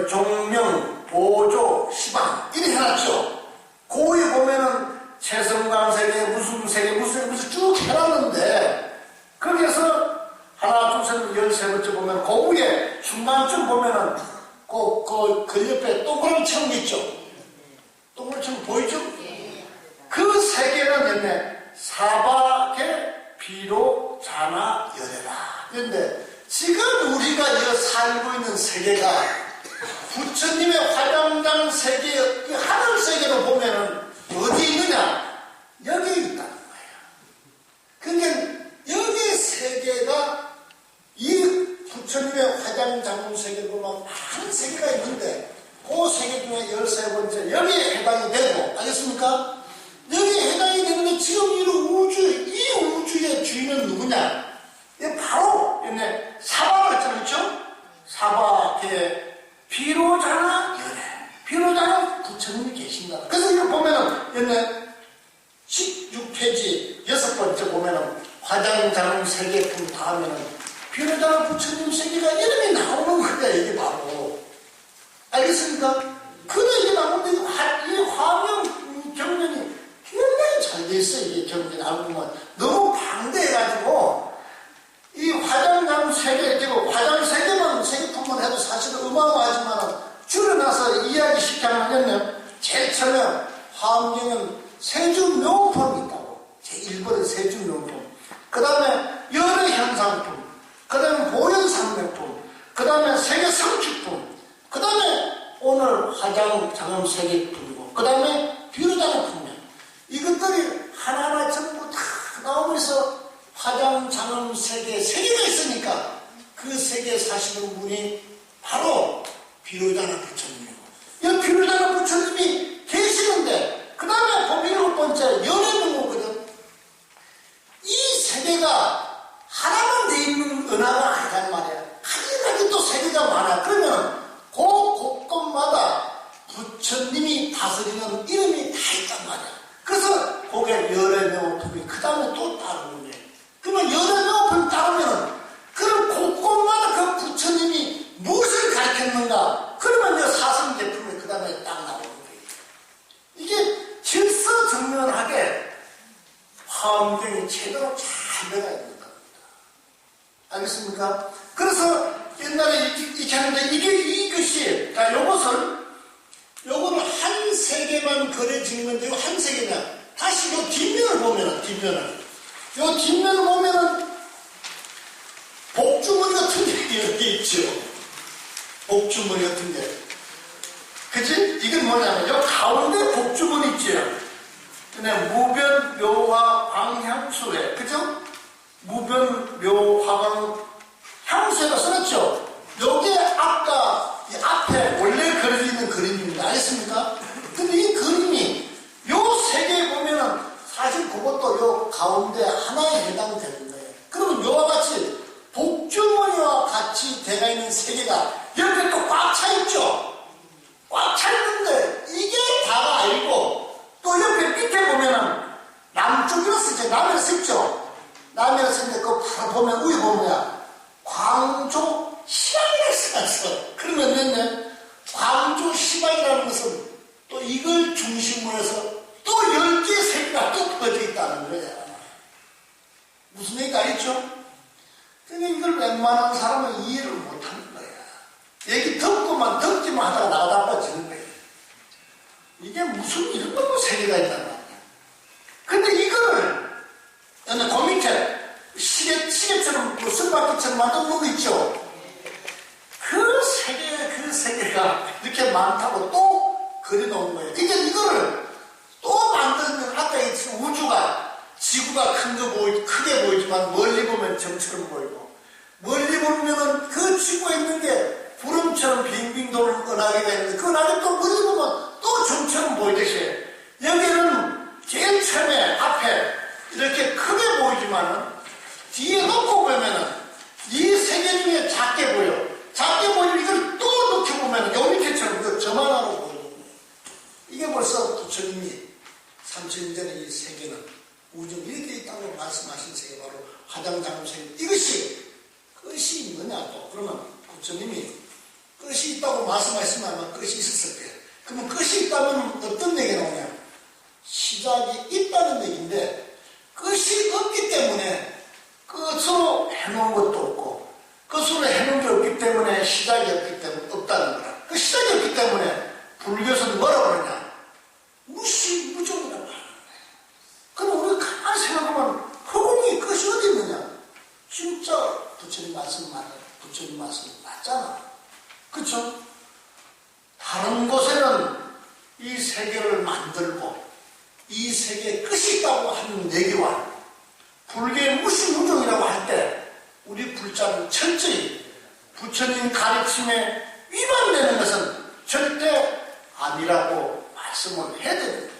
종명, 보조, 시방 이렇게 해놨죠. 그 위에 보면은 채성강 세계, 무슨 쭉 해놨는데 거기에서 하나, 둘, 셋, 13번째 보면 그 위에 중간쯤 보면은 그 옆에 동그라미처럼 있죠. 동그라미처럼 보이죠? 그 세계는 사박의 비로 자나 열애라. 그런데 지금 우리가 살고 있는 세계가 부처님의 화장장 세계, 하늘 세계로 보면은 어디 있느냐? 여기 있다는 거예요. 그러니까 여기 세계가 이 부처님의 화장장군 세계를 보면 많은 세계가 있는데 그 세계 중에 13번째 여기에 해당이 되고 알겠습니까? 여기에 해당이 되는데 지금 이 우주의 주인은 누구냐? 바로 사박을 정했죠? 사박의 비로자나 열애. 비로자는 부처님이 계신다. 그래서 이거 보면은 16페이지 6 화장자금 세계품 다음에는 비로자나 부처님 세계가 이름이 나오는 거야, 이게 바로. 알겠습니까? 그래, 이게 나오는데, 이 화명 경전이 굉장히 잘 돼 있어, 이게 경전이. 알고 보면 너무 방대해가지고, 이 화장자금 세계, 그리고 화장 세계만, 세계품만 해도 사실은 어마어마하지만, 줄여놔서 이야기 쉽게 하면, 제일 처음에 화엄경은 세주명품이 있다고. 제1번에 세주명품. 그 다음에 열애현상품. 그 다음에 보현상명품. 그 다음에 세계성취품. 그 다음에 오늘 화장장엄 세계품이고. 그 다음에 비로자금품이야. 이것들이 하나하나 전부 다 나오면서 화장장엄 세계가 있으니까 그 세계에 사시는 분이 바로 비로자나 부처님이고. 이 비로자나 부처님이 계시는데 그 다음에 보면 7번째 열애명호거든. 이 세계가 하나만 돼 있는 은하가 아니란 말이야. 가지가지 또 세계가 많아. 그러면 그 곳곳마다 부처님이 다스리는 이름이 다 있단 말이야. 그래서 그게 열애명호품이 그 다음에 또 따르는 거야. 그러면 열애명호품이 따르면 그런 곳곳마다 그 부처님이 무엇을 가르쳤는가? 그러면 이 사성제품이 그 다음에 딱 나오는 거예요. 이게 질서정연하게 화엄경이 제대로 잘 되어 있는 겁니다. 알겠습니까? 그래서 옛날에 이렇게 하는데 이것이, 자, 요거를 한 세계만 그려진 건데, 한 세계냐. 다시 요 뒷면을 보면은, 요 뒷면을 보면은, 복주머니 같은 게 여기 있죠. 복주머니 같은 게. 그치? 이건 뭐냐면, 요 가운데 복주머니 있죠. 그냥 무변, 묘화, 광향수래. 그죠? 무변, 묘화, 향수가 써놨죠? 요게 아까, 이 앞에 원래 그려져 있는 그림입니다. 알겠습니까? 근데 이 그림이, 요 세계에 보면은, 사실 그것도 요 가운데 하나에 해당되는 거예요. 그러면 요와 같이, 복주머니와 같이 되어 있는 세계가 옆에 또 꽉 차 있죠? 꽉 차 있는데, 이게 다가 아니고, 또 옆에 밑에 보면은 남쪽이라 쓰죠. 남해를 쓰죠. 남해를 쓰는데 그거 바로 보면 위에 보면 광조 시방이라고 써놨어. 그러면 됐네. 광조 시방이라는 것은 또 이걸 중심으로 해서 또 10개의 세계가 또 퍼져 있다는 거야. 무슨 얘기가 있죠? 그러니까 이걸 웬만한 사람은 이해를 못하는 거야. 얘기 듣고만 듣기만 하다가 나가다 빠지는 거야. 이게 무슨 이런 거 세계가 있단 말이야. 근데 이거를, 그 밑에 시계처럼, 술바퀴처럼 만든 거 있죠? 그 세계가 이렇게 많다고 또 그려놓은 거예요. 이제 이거를 또 만들면 아까 얘기했던 우주가, 지구가 크게 보이지만 멀리 보면 점처럼 보이고, 멀리 보면은 그 지구에 있는 게 구름처럼 빙빙 도는 은하계가 있는데 그 은하계 또 멀리 보면 또 점처럼 보이듯이 여기는 제일 처음에 앞에 이렇게 크게 보이지만은 뒤에 놓고 보면은 이 세계 중에 작게 보여. 작게 보이면 이걸 또 놓게 보면은 요 밑에처럼 그 점 하나로 보이는 거예요. 이게 벌써 부처님이 3000년 전에 이 세계는 우주 이렇게 있다고 말씀하신 세계 바로 화장장엄 세계. 이것이 끝이 있느냐 또. 그러면 부처님이 끝이 있다고 말씀하시면 아마 끝이 있었을 거예요. 그러면 끝이 있다면 어떤 얘기가 나오냐? 시작이 있다는 얘기인데 끝이 없기 때문에 끝으로 해놓은 것도 없고 끝으로 해놓은 게 없기 때문에 시작이 없기 때문에 없다는 거야. 그 시작이 없기 때문에 불교에서는 뭐라고 그러냐? 무시무종이라고 하는 거야. 그럼 우리가 가만히 생각하면 허공이 끝이 어디 있느냐? 진짜 부처님 말씀 맞잖아. 그쵸? 다른 곳에는 이 세계를 만들고 이 세계에 끝이 있다고 하는 얘기와 불교의 무시무종이라고 할 때 우리 불자는 철저히 부처님 가르침에 위반되는 것은 절대 아니라고 말씀을 해야 되는 거예요.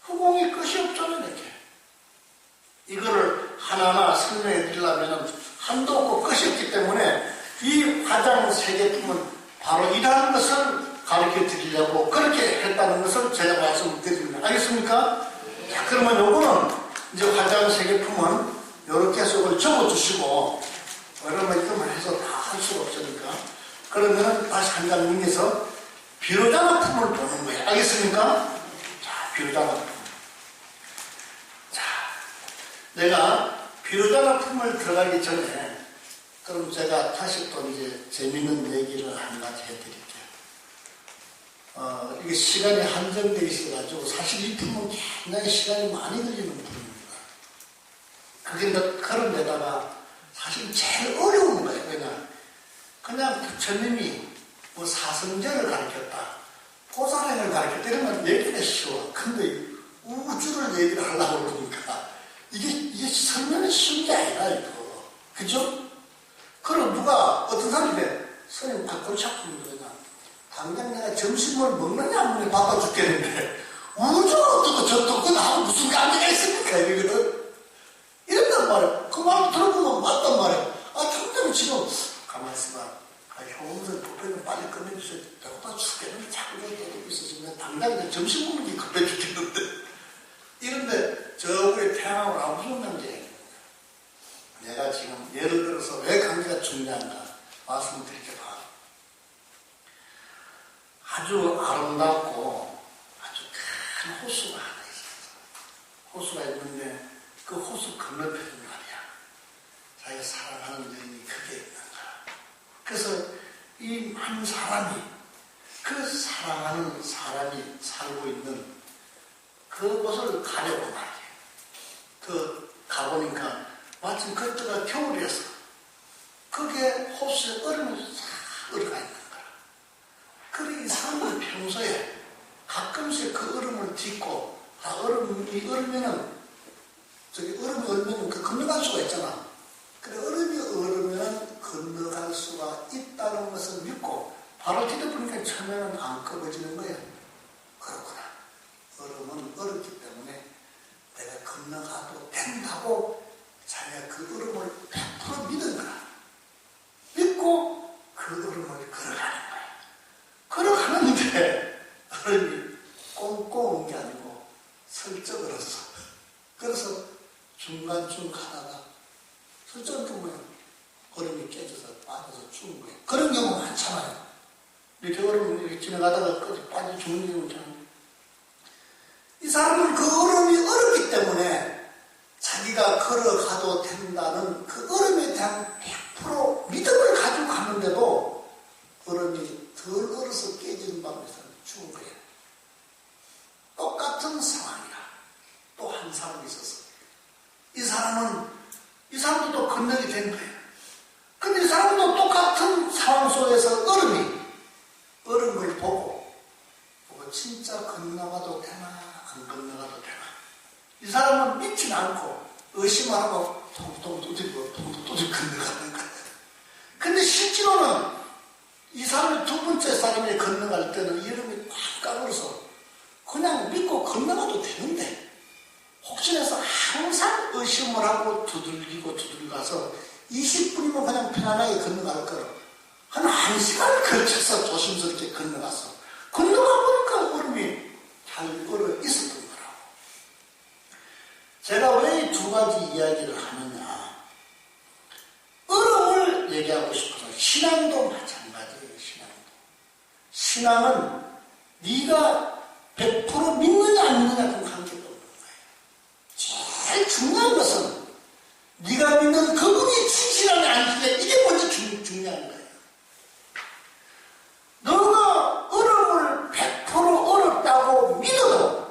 허공이 끝이 없잖아요. 이렇게. 이거를 하나하나 설명해 드리려면 한도 없고 끝이 없기 때문에 이 화장 세계품은 바로 이러한 것을 가르쳐 드리려고 그렇게 했다는 것을 제가 말씀을 드립니다. 알겠습니까? 자, 그러면 요거는 이제 화장 세제품은 이렇게 해서 이걸 접어주시고, 이러면 이것만 해서 다 할 수가 없으니까. 그러면 다시 한 장 넘겨서 비로자나품을 보는 거예요. 알겠습니까? 자, 비로자나품. 자, 내가 비로자나품을 들어가기 전에, 그럼 제가 다시 또 이제 재밌는 얘기를 한 가지 해드릴게요. 이게 시간이 한정되어 있어가지고, 사실 이 품은 굉장히 시간이 많이 걸리는 품입니다. 그런 데다가 사실 제일 어려운 거예요. 그냥 부처님이 뭐 사성제를 가르쳤다, 보살행을 가르쳤다, 이러면 얘기가 쉬워. 근데 우주를 얘기를 하려고 그러니까, 이게 설명이 쉬운 게 아니라, 이거. 그죠? 그럼 누가, 어떤 사람이 그래, 선생님, 골치 아픕니다. 그냥. 당장 내가 점심을 먹느냐, 안 먹느냐 바빠 죽겠는데, 우주는 어떻고 저떻고 나하고 무슨 관계가 있습니까? 이러거든. 이런단 말이야. 그 말 들어보면 맞단 말이야. 당장 지금, 가만히 있어봐. 형님들 부패는 빨리 꺼내주세요. 배고파 죽겠는데 자꾸 저러고 있어서 당장 점심 먹는 게 급해 죽겠는데. 이런데 저 우리 태양하고 아무 상관이 내가 지금 예를 들어서 왜 관계가 중요한가 말씀드릴게요. 아주 아름답고 아주 큰 호수가 하나 있었어. 호수가 있는데 그 호수 건너편에 말이야, 자기가 사랑하는 여인이 그게 있는 거야. 그래서 이 한 사람이, 그 사랑하는 사람이 살고 있는 그곳을 가려고 말이야. 가보니까 마침 그때가 겨울이었어. 그게 호수에 얼음이 싹 얼어가 있는 거야. 그래, 이 사람은 평소에 가끔씩 그 얼음을 딛고, 얼음이 얼면은, 얼음이 얼면은 그 건너갈 수가 있잖아. 그래, 얼음이 얼으면 건너갈 수가 있다는 것을 믿고, 바로 디뎌보니까 처음에는 안 꺼버지는 거예요. 그렇구나. 얼음은 얼었기 때문에 내가 건너가도 된다고 자기가 그 얼음을 100% 믿은 거야. 믿고 그 얼음을 걸어가는 거야. 걸어가는데 얼음이 꽁꽁 온 게 아니고 슬쩍 얼었어. 그래서 중간중 가다가 슬쩍 보면 얼음이 깨져서 빠져서 죽은 거예요. 그런 경우 많잖아요. 이렇게 얼음 이렇게 지나가다가 빠져 죽는 경우 있잖아요. 이 사람은 그 얼음이 얼었기 때문에 자기가 걸어가도 된다는 그 얼음에 대한 100% 믿음을 가지고 갔는데도 얼음이 덜 얼어서 깨지는 바람에 죽은 거예요. 똑같은 상황이야. 또 한 사람이 있었어. 이 사람도 또 건너게 된 거예요. 근데 이 사람도 똑같은 상황 속에서 얼은 걸 보고 진짜 건너가도 되나 안 건너가도 되나. 이 사람은 믿지 않고 의심하고 통통 두드리고 건너가는 거예요. 근데 실제로는 이 사람이 두 번째 사람이 건너갈 때는 이름이 꽉 까불어서 그냥 믿고 건너가도 되는데, 혹시나서 항상 의심을 하고 두들기고 가서 20분이면 그냥 편안하게 건너갈 거라 한 1시간을 걸쳐서 조심스럽게 건너갔어. 건너가 보니까 얼음이 잘 얼어 있었던 거라고. 제가 왜 이 두 가지 이야기를 하느냐, 얼음을 얘기하고 싶어서 신앙도 마찬가지예요. 신앙은 네가 100% 믿느냐 안 믿느냐 그런 관계가 없는 거예요. 제일 중요한 것은 네가 믿는 그분이 진실하냐 아니냐, 이게 먼저 중요한 거예요. 너가 얼음을 100% 얼었다고 믿어도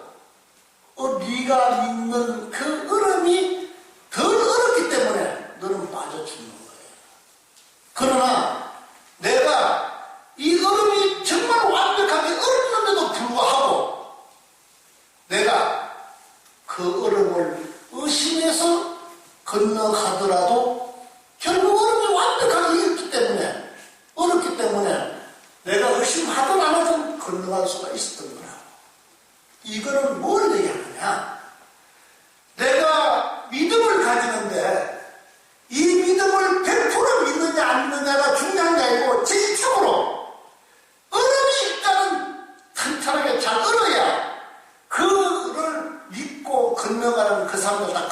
네가 믿는 그 얼음이 덜 얼었기 때문에 너는 빠져 죽는 거예요. 그러나 내가 이 얼음이 정말 완벽하게 얼었는데도 불구하고 내가 그 얼음을 의심해서 건너가더라도 결국 얼음이 완벽하게 얼었기 때문에 내가 의심하든 안 하든 건너갈 수가 있었던 거라고. 이거는 뭘 얘기하느냐, 내가 믿음을 가지는데 이 믿음을 100% 믿느냐 안 믿느냐가 중요한 게 아니고 지식적으로 얼음이 일단은 튼튼하게 잘 얼어야 그를 믿고 건너가는 그 사람들 다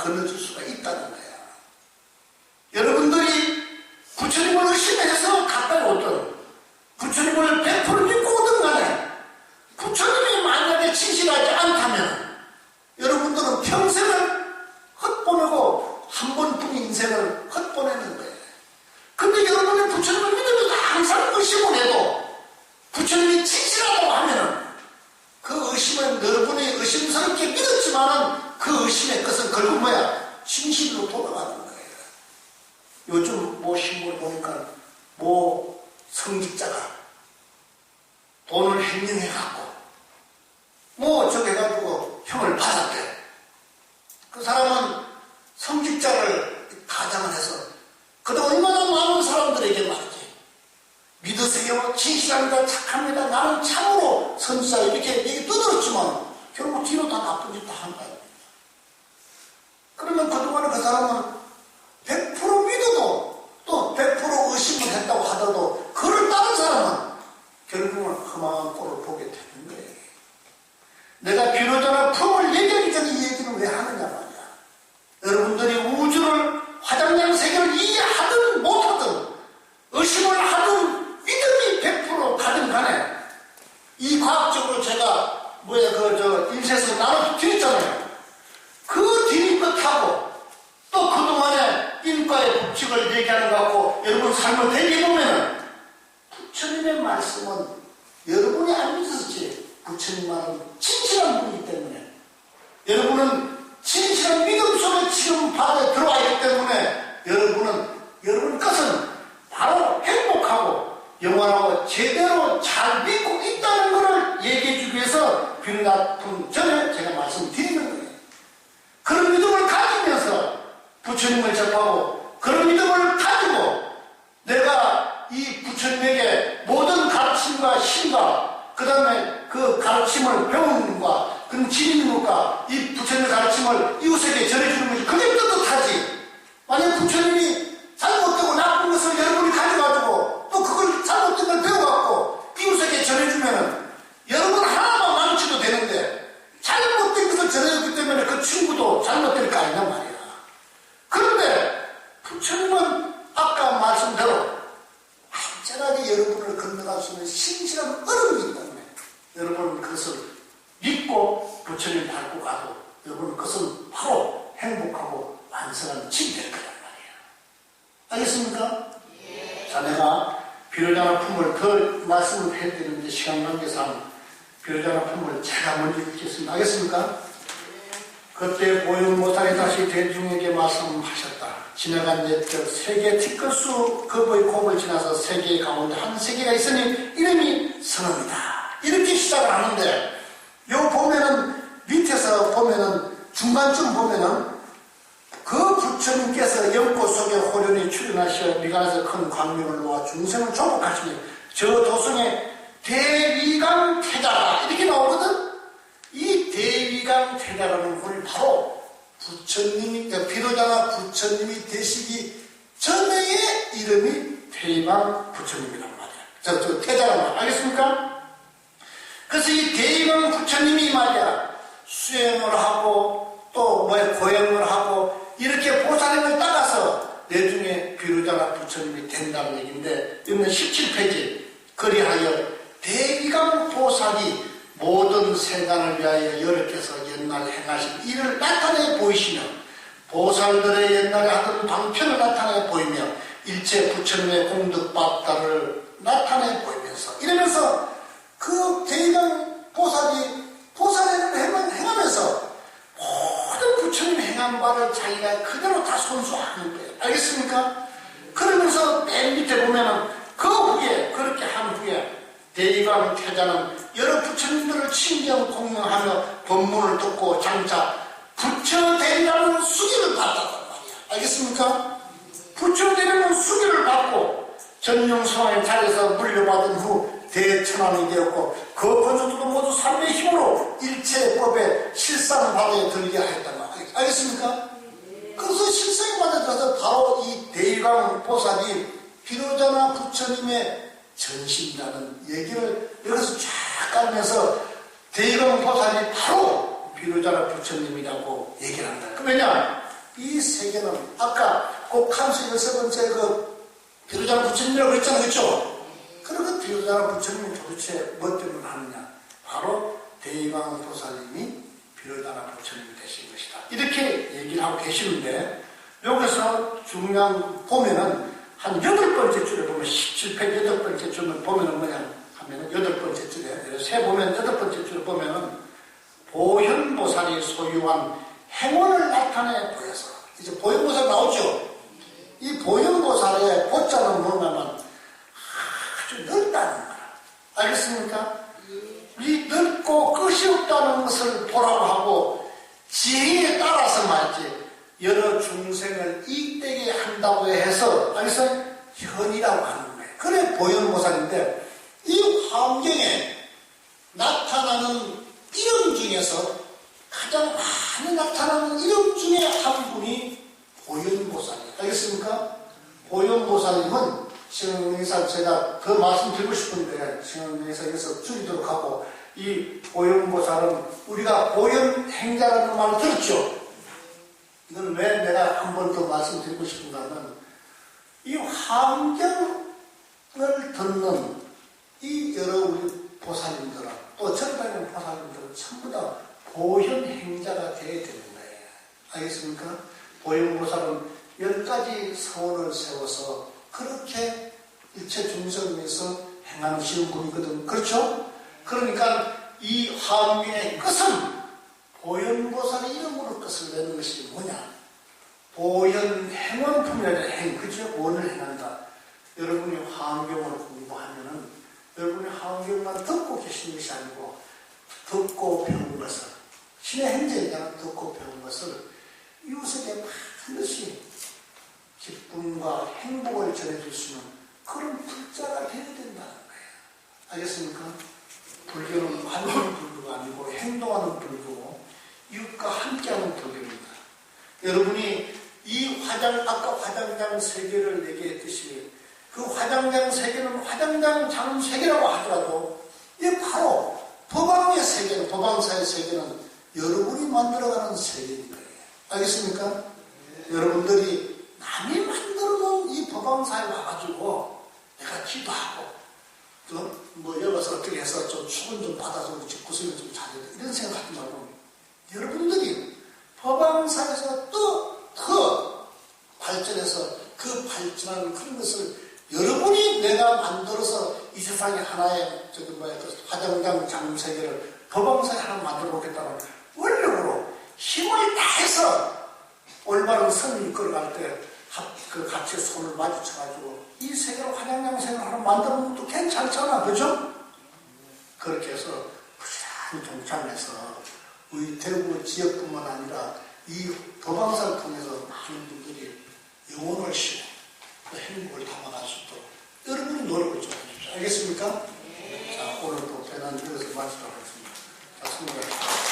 인생을 헛보내는 거예요. 근데 여러분의 부처님을 믿으면서 항상 의심을 해도 부처님이 진실하다고 하면은 그 의심은 여러분이 의심스럽게 믿었지만은 그 의심의 끝은 결국 뭐야? 진실로 돌아가는 거예요. 요즘 뭐 신문 보니까 뭐 성직자가 돈을 횡령해갖고 뭐 저기 해가지고 형을 받았대. 그 사람은 성직자를 가장을 해서 그동안 얼마나 많은 사람들에게 말이지 믿으세요, 진실합니다, 착합니다, 나는 참으로 선지자 이렇게 얘기 떠들었지만 결국 뒤로 다 나쁜 짓 다 한 거야. 그러면 그동안에 그 사람은 100% 믿어도 또 100% 의심을 했다고 하더라도 그를 따른 사람은 결국은 험한 꼴을 보게 되는 거예요. 내가 비로자나 품을 얘기하기 전에 이 얘기는 왜 하느냐 말이야. 여러분들이 우주를 화장량 세계를 이해하든 못하든 의심을 하든 믿음이 100% 가든 간에 이 과학적으로 제가 인쇄서 나눠드렸잖아요. 그 뒤린 것하고 또 그동안의 인과의 법칙을 얘기하는 것 같고 여러분 삶을 대비해보면 부처님의 말씀은 여러분이 안 믿었지 부처님만은 진실한 분이기 때문에 여러분은 진실한 믿음 속에 지금 바다에 들어와 있기 때문에 여러분 것은 바로 행복하고 영원하고 제대로 잘 믿고 있다는 것을 얘기해 주기 위해서 비로자품 전에 제가 말씀드리는 거예요. 그런 믿음을 가지면서 부처님을 접하고 그런 믿음을 가지고 내가 이 부처님에게 모든 가르침과 신과 그 다음에 그 가르침을 배우는 것과 그 지니는 것과 이 부처님의 가르침을 이웃에게 전해주는 것이 그게 떳떳하지. 만약 부처님이 잘못되고 나쁜 것을 여러분이 가져가지고 또 그걸 잘못된 걸 배워갖고 이웃에게 전해주면은 여러분 하나만 망치도 되는데 잘못된 것을 전해줬기 때문에 그 친구도 잘못될 거 아니냐 말이야. 그런데 부처님은 아까 말씀대로 안전하게 여러분을 건너갈 수 있는 신실한 얼음이기 때문에 여러분은 그것을 믿고 부처님 밟고 가도 여러분은 그것은 바로 행복하고 완성한 집이 될 거란 말이야. 알겠습니까? 예. 자, 내가 비로자나 품을 더 말씀을 해드리는데 시간 관계상 비로자나 품을 제가 먼저 읽겠습니다. 알겠습니까? 그때 보현모살이 다시 대중에게 말씀하셨다. 지나간 옛적 세계 티끌수 겁의 곱을 지나서 세계 가운데 한 세계가 있으니 이름이 선언이다. 이렇게 시작을 하는데 요 보면은 밑에서 보면은 중간쯤 보면은 그 부처님께서 연꽃 속에 호련히 출연하시어 미간에서 큰 광명을 놓아 중생을 조복하시니 저 도성에 대위강 태자라 이렇게 나오거든. 이 대위강 태자라는 분이 바로 부처님이 비로자나 부처님이 되시기 전에의 이름이 대위강 부처님이란 말이야. 저 태자란 말 알겠습니까? 그래서 이 대위강 부처님이 말이야 수행을 하고 또 고행을 하고 이렇게 보살님을 따라서 내중에 비로자나 부처님이 된다는 얘기인데 여기는 17페이지 그리하여 대위강 보살이 모든 세간을 위하여 여러께서 옛날 행하신 일을 나타내 보이시며 보살들의 옛날에 하던 방편을 나타내 보이며 일체 부처님의 공덕밥다를 나타내 보이면서 이러면서 그 대위강 보살이 보살의 행하면서 모든 부처님 행한 바를 자기가 그대로 다 손수하는 거예요. 알겠습니까? 그러면서 맨 밑에 보면은 그 후에 그렇게 한 후에 대위강 태자는 여러 부처님들을 친경 공명하며 법문을 듣고 장차 부처대리라는 수기를 받았단 말이야. 알겠습니까? 부처대리라는 수기를 받고 전용성의 자리에서 물려받은 후 대천왕이 되었고 그 권속들도 모두 삼매의 힘으로 일체법의 실상바다에 들게 하였단 말이야. 알겠습니까? 그래서 실상바다에 들어서 바로 이 대위강 보살이 비로자나 부처님의 전신이라는 얘기를 여기서 쫙 깔면서 대위강 보살이 바로 비로자나 부처님이라고 얘기를 한다. 그 왜냐? 이 세계는 아까 그 칸수 16번째 그 비로자나 부처님이라고 했잖아요. 그렇죠? 그러고 비로자나 부처님이 도대체 뭐 때문에 하느냐? 바로 대위강 보살님이 비로자나 부처님이 되신 것이다. 이렇게 얘기를 하고 계시는데 여기서 중요한 보면은 한 8번째 줄에 보면 17페이지 8번째 줄에 보면은 뭐냐 하면은 8번째 줄에 세 보면 8번째 줄에 보면은 보현보살이 소유한 행원을 나타내 보여서 이제 보현보살 나오죠. 이 보현보살의 보자는 뭐냐면 아주 넓다는 거야. 알겠습니까? 이 넓고 끝이 없다는 것을 보라고 하고 지혜에 따라서 말이지 여러 중생을 이익되게 한다고 해서 알겠어요? 현이라고 하는 거예요. 그래 보현보살인데 이 환경에 나타나는 이름 중에서 가장 많이 나타나는 이름 중에 한 분이 보현보살이에요. 알겠습니까? 보현보살님은 지금 여기서 제가 더 말씀드리고 싶은데 지금 여기서 줄이도록 하고 이 보현보살은 우리가 보현행자라는 말을 들었죠? 이건 왜 내가 한 번 더 말씀드리고 싶은가 하면 이 환경을 듣는 이 여러 우리 보살님들은 또 전반의 보살님들은 전부 다 보현행자가 되어야 되는 거예요. 알겠습니까? 보현보살은 10가지 서원을 세워서 그렇게 일체 중생을 위해서 행하시는 분이거든. 그렇죠? 그러니까 이 화엄경의 끝은 보현보살의 이름으로 끝을 내는 것이 뭐냐? 보현행원품이라는 행, 그죠? 원을 행한다. 여러분이 화엄경을 공부하면은 여러분이 화엄경만 듣고 계시는 것이 아니고 듣고 배운 것을 신의 행제이잖아. 듣고 배운 것을 이웃에게 반드시 기쁨과 행복을 전해줄 수 있는 그런 불자가 되어야 된다는 거예요. 알겠습니까? 불교는 하는 불교가 아니고 행동하는 불교고 이웃과 함께하는 불교입니다. 여러분이 이 아까 화장장 세계를 얘기했듯이 그 화장장 세계는 화장장 세계라고 하더라도 이게 바로 법왕의 세계는 법왕사의 세계는 여러분이 만들어가는 세계인 거예요. 알겠습니까? 여러분들이 남이 만들어놓은 이 법왕사에 와가지고 내가 기도하고 뭐 여기서 어떻게 해서 좀 수건 좀 받아서 우리 집 구석을 좀 잘해야 돼 이런 생각하지 말고 여러분들이 법왕사에서 또 더 발전해서 그 발전하는 그런 것을 여러분이 내가 만들어서 이 세상에 하나의 화장장 장세계를 법왕사에 하나 만들어 놓겠다는 원력으로 힘을 다해서 올바른 선을 이끌어갈 때 그 같이 손을 마주쳐가지고 이 세계로 화장장 세계를 하나 만들어 놓으면 또 괜찮잖아. 그죠? 그렇게 해서 부지런히 동참해서 우리 대구 지역뿐만 아니라 이 법왕사를 통해서 많은 분들이 영혼을 쉬고 행복을 담아갈 수 있도록 여러분이 노력을 좀 해주십시오. 알겠습니까? 네. 자, 오늘도 배난 여기서 마치도록 하겠습니다. 자, 수고하셨습니다.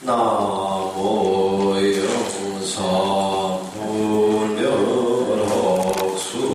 나